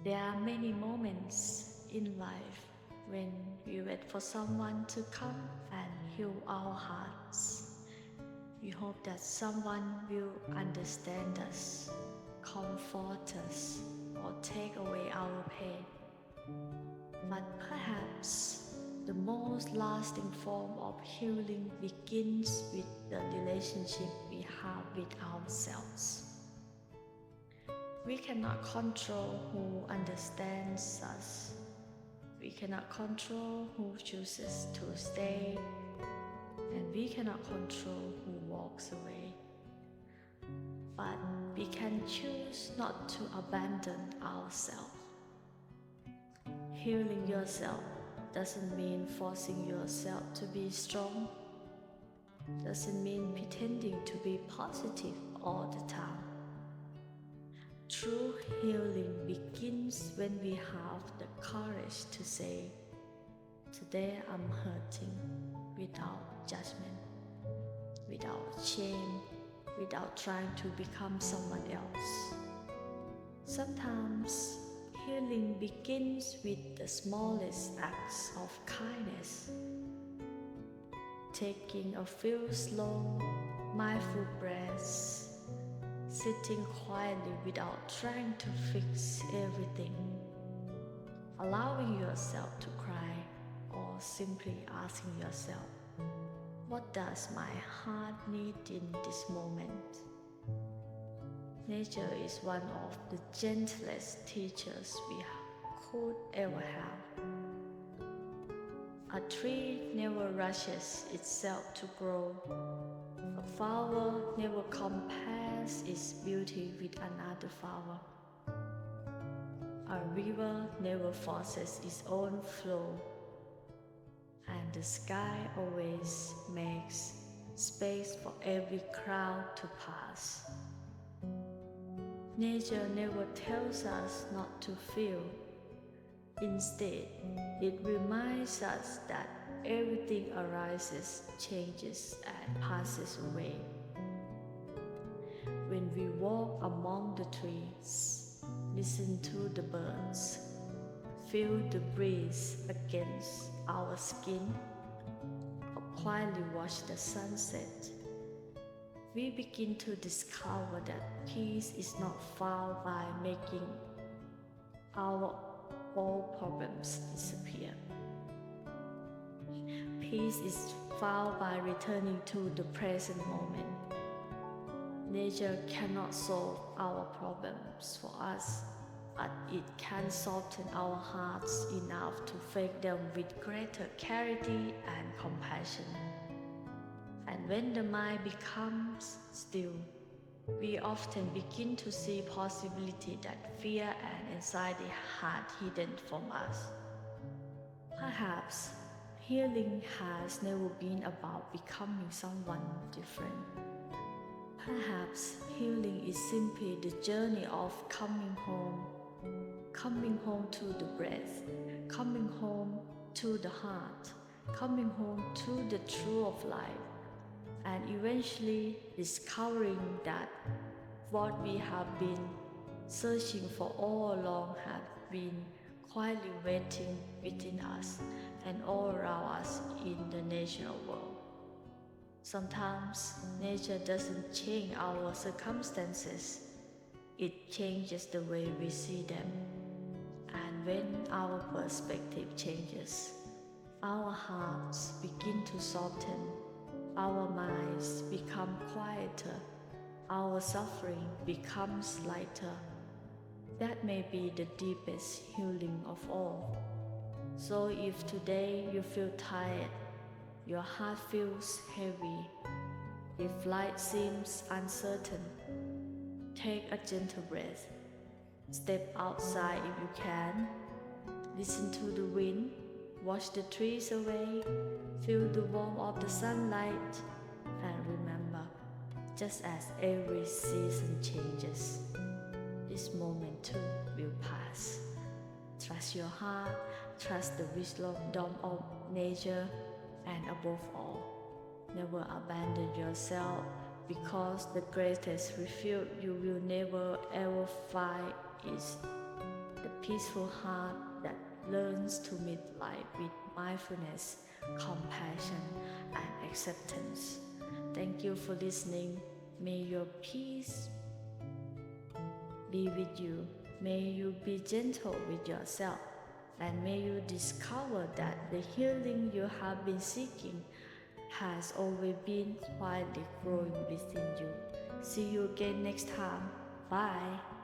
There are many moments in life when we wait for someone to come and heal our hearts. We hope that someone will understand us, comfort us, or take away our pain. But perhaps the most lasting form of healing begins with the relationship we have with ourselves. We cannot control who understands us. We cannot control who chooses to stay. And we cannot control who walks away. But we can choose not to abandon ourselves. Healing yourself doesn't mean forcing yourself to be strong. Doesn't mean pretending to be positive all the time. True healing begins when we have the courage to say, "Today I'm hurting," without judgment, without shame, without trying to become someone else. Sometimes healing begins with the smallest acts of kindness. Taking a few slow, mindful breaths, sitting quietly without trying to fix everything, allowing yourself to cry, or simply asking yourself, "What does my heart need in this moment?" Nature is one of the gentlest teachers we could ever have. A tree never rushes itself to grow. A flower never compares its beauty with another flower. A river never forces its own flow. And the sky always makes space for every cloud to pass. Nature never tells us not to feel. Instead, it reminds us that everything arises, changes, and passes away. When we walk among the trees, listen to the birds, feel the breeze against our skin, or quietly watch the sunset, we begin to discover that peace is not found by making our all problems disappear. Peace is found by returning to the present moment. Nature cannot solve our problems for us, but it can soften our hearts enough to face them with greater clarity and compassion. And when the mind becomes still, we often begin to see possibility that fear and anxiety had hidden from us. Perhaps healing has never been about becoming someone different. Perhaps healing is simply the journey of coming home to the breath, coming home to the heart, coming home to the truth of life, and eventually discovering that what we have been searching for all along had been quietly waiting within us and all around us in the natural world. Sometimes nature doesn't change our circumstances, it changes the way we see them. And when our perspective changes, our hearts begin to soften. Our minds become quieter, our suffering becomes lighter. That may be the deepest healing of all. So if today you feel tired, your heart feels heavy, if life seems uncertain, take a gentle breath. Step outside if you can. Listen to the wind, watch the trees away, feel the warmth of the sunlight, and remember, just as every season changes, this moment too will pass. Trust your heart, trust the wisdom of nature, and above all, never abandon yourself, because the greatest refuge you will never ever find is the peaceful heart that learns to meet life with mindfulness, compassion, and acceptance. Thank you for listening. May your peace be with you. May you be gentle with yourself, and may you discover that the healing you have been seeking has always been quietly growing within you. See you again next time. Bye.